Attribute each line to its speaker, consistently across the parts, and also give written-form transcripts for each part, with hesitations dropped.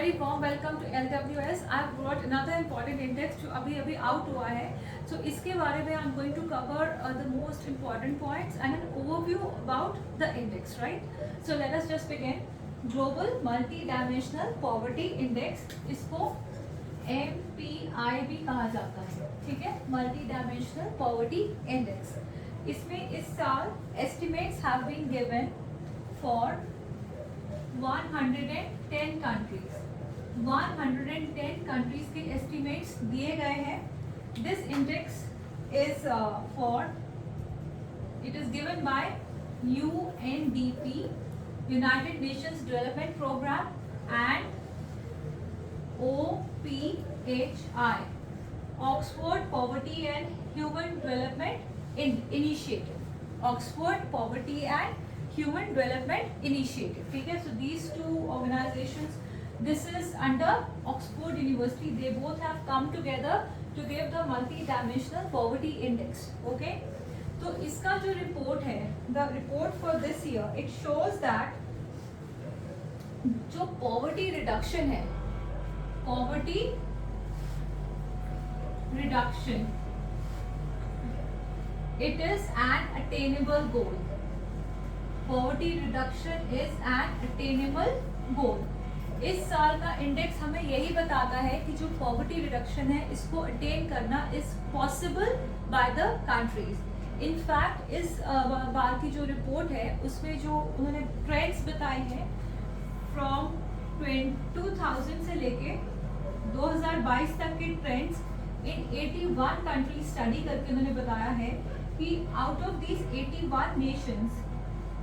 Speaker 1: very warm welcome to LWS. I've brought another important index जो अभी अभी out हुआ है. So इसके बारे में I'm going to cover the most important points and an overview about the index, right? So let us just begin. Global Multi-Dimensional Poverty Index, इसको MPI भी कहा जाता है, ठीक है? Multi-Dimensional Poverty Index. इसमें इस साल estimates have been given for 110 countries. 110 countries के estimates दिए गए हैं. This index is it is given by UNDP, United Nations Development Program, and OPHI, Oxford Poverty and Human Development Initiative. Oxford Poverty and Human Development Initiative. ठीक है, so these two organizations, this is under Oxford University. They both have come together to give the multi-dimensional poverty index. Okay, तो इसका जो report है, the report for this year, it shows that जो poverty reduction है, poverty reduction, it is an attainable goal. Poverty reduction is an attainable goal. इस साल का index हमें यही बताता है कि जो पॉवर्टी रिडक्शन है इसको अटेन करना is possible by the countries. In fact इस बार की जो रिपोर्ट है उसमें जो उन्होंने ट्रेंड्स बताए हैं फ्रॉम 2000 से लेके 2022 तक के ट्रेंड्स इन 81 कंट्रीज स्टडी करके उन्होंने बताया है कि out of these 81 Nations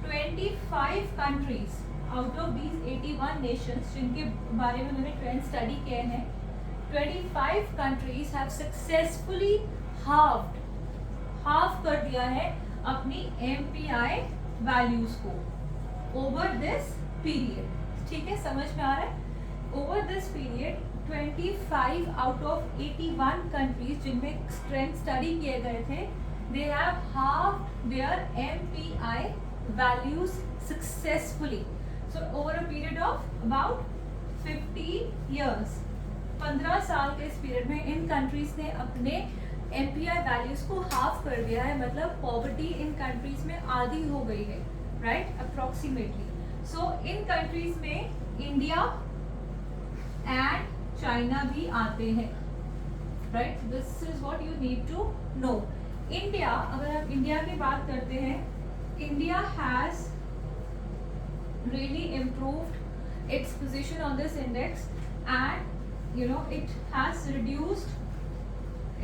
Speaker 1: 25 countries out of these 81 nations जिनके बारे में उन्होंने ट्रेंड स्टडी किए हैं, 25 countries have successfully half कर दिया है अपनी MPI values को over this period. ठीक है, समझ में आ रहा है? Over this period 25 out of 81 countries जिनमें ट्रेंड स्टडी किए गए थे, they have halved their MPI values successfully. So over a period of about 15 years, 15 साल के इस पीरियड में इन कंट्रीज ने अपने MPI वैल्यूज को हाफ कर दिया है. मतलब पॉवर्टी इन कंट्रीज में आधी हो गई है, right, approximately. So in countries में इंडिया एंड चाइना भी आते हैं, right. This is what you need to know. India, अगर हम इंडिया की बात करते हैं, India has really improved its position on this index, and it has reduced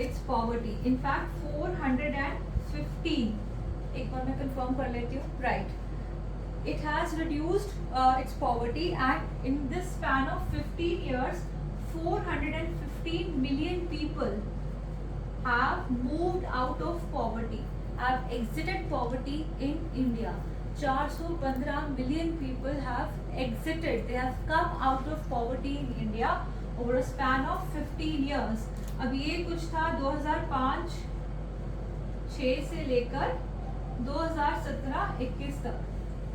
Speaker 1: its poverty. In fact 415, एक बार मैं confirm कर लेती हूँ, right, it has reduced its poverty, and in this span of 15 years 415 million people have moved out of poverty, have exited poverty in India. 415 million people have exited, they have come out of poverty in India over a span of 15 years. अब ये कुछ था 2005-6 से लेकर 2017-21 तक.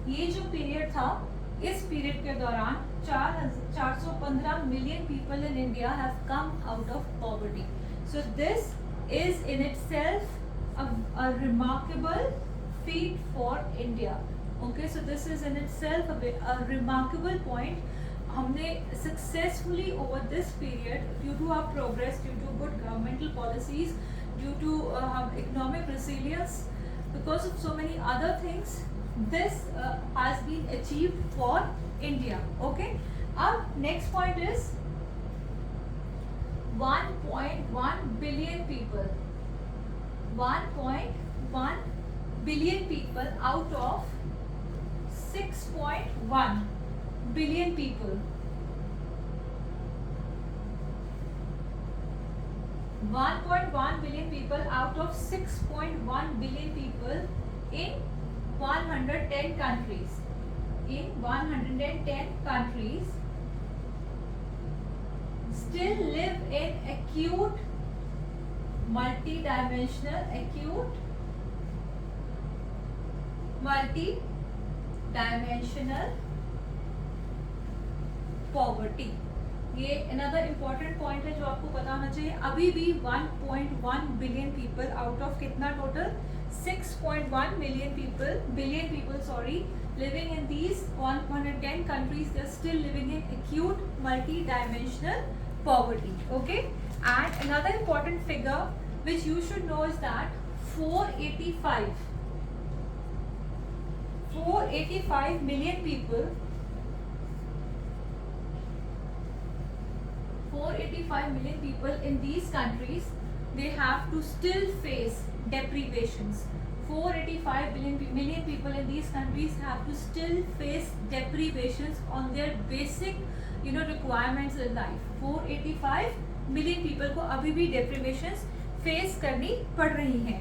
Speaker 1: ये जो period था, इस पीरियड के दौरान 415 million people in India have come out of poverty. So this is in itself a remarkable feat for India. Okay, so this is in itself a remarkable point. हमने successfully over this period, due to our progress, due to good governmental policies, due to economic resilience, because of so many other things, this has been achieved for India. Okay, next point is 1.1 billion people. 1.1 billion people out of 6.1 billion people. 1.1 billion people out of 6.1 billion people in 110 countries. In 110 countries still live in acute multi-dimensional poverty. ये another important point है जो आपको पता होना चाहिए. अभी भी 1.1 billion people out of कितना total 6.1 billion people living in these 110 countries, they are still living in acute multi-dimensional poverty. Okay, and another important figure which you should know is that 485 million people 485 million people in these countries, they have to still face deprivations. 485 million people in these countries have to still face deprivations on their basic requirements in life. 485 million people को अभी भी deprivations face करनी पड़ रही हैं.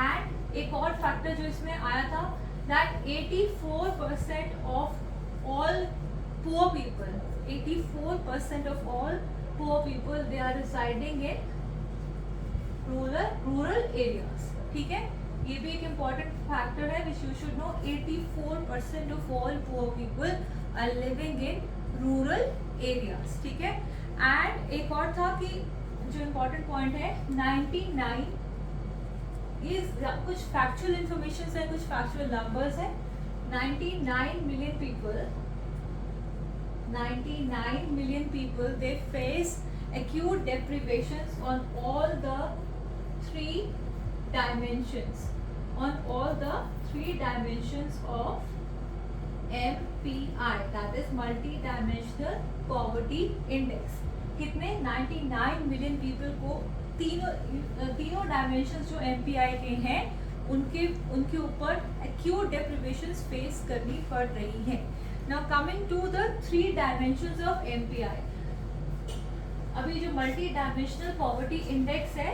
Speaker 1: And एक और factor जो इसमें आया था that 84% of all poor people, 84% of all poor people, they are residing in rural areas. ठीक है, ये भी एक important factor है which you should know. 84% of all poor people are living in rural areas. ठीक है, and एक और था कि जो important point है 99 is कुछ factual information है, कुछ factual numbers है. 99 million people they face acute deprivations on all the three dimensions of MPI, that is multi-dimensional poverty index. कितने 99 million people को तीनों dimensions जो MPI के हैं उनके ऊपर acute deprivations face करनी पड़ रही है. Now coming to the three dimensions of MPI. अभी जो multi-dimensional poverty index है,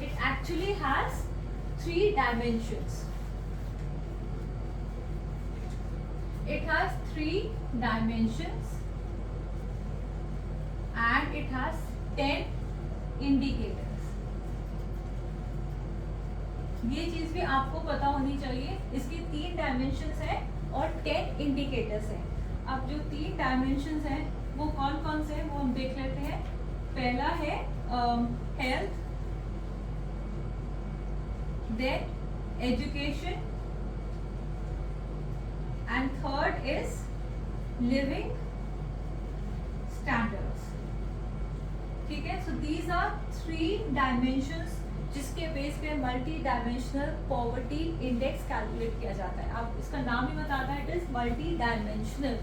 Speaker 1: it actually has three dimensions. It has three dimensions and it has 10 indicators. ये चीज भी आपको पता होनी चाहिए. इसकी 3 dimensions है और 10 indicators है. अब जो 3 dimensions हैं वो कौन कौन से हैं वो हम देख लेते हैं. पहला है health, then education, and third is living standards. ठीक है, so these are 3 dimensions जिसके बेस पे multi dimensional poverty index calculate किया जाता है. आप इसका नाम ही बताता है, इट इज मल्टी डायमेंशनल.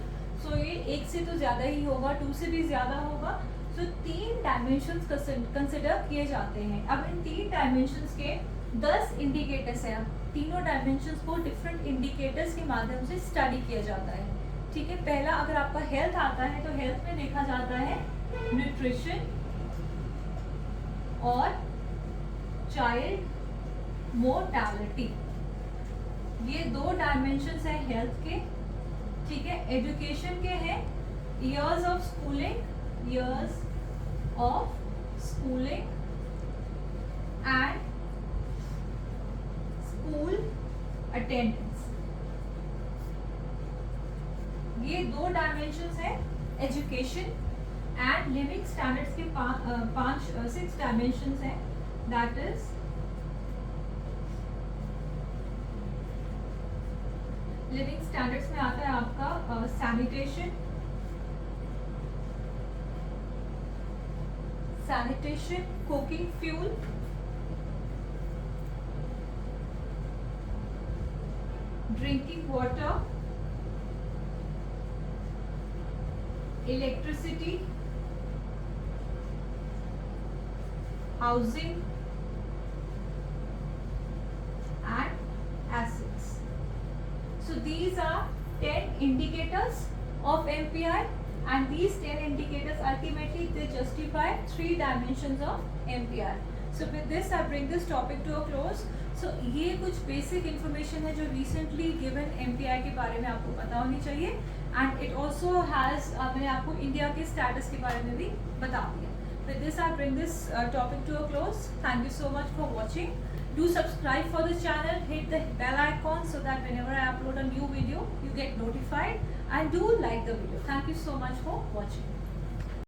Speaker 1: सो ये एक से तो ज़्यादा ही होगा, 2 से भी ज़्यादा होगा. सो 3 डायमेंशंस कंसिडर किए जाते हैं. अब इन 3 डायमेंशंस के 10 इंडिकेटर्स हैं. अब तीनों डायमेंशंस को डिफरेंट इंडिकेटर्स के माध्यम से स्टडी किया जाता है. ठीक है, पहला अगर आपका हेल्थ आता है तो हेल्थ में देखा जाता है न्यूट्रिशन और चाइल्ड मोर्टालिटी. ये 2 डायमेंशंस हैं हेल्थ के. ठीक है, एजुकेशन के हैं years of schooling and school attendance. ये 2 डायमेंशंस हैं एजुकेशन एंड लिविंग स्टैंडर्ड्स के 6 डायमेंशंस हैं. दैट इज लिविंग स्टैंडर्ड्स में आता है आपका sanitation, cooking fuel, drinking water, electricity, housing and acids. So these are 10 indicators of MPI, and these 10 indicators ultimately they justify 3 dimensions of MPI. So with this I bring this topic to a close. So ये कुछ basic information है जो recently given MPI के बारे में आपको पता होनी चाहिए, and it also has मैंने आपको इंडिया के status के बारे में भी बता दिया. With this I bring this topic to a close. Thank you so much for watching. Do subscribe for the channel, hit the bell icon so that whenever I upload a new video, you get notified, and do like the video. Thank you so much for watching.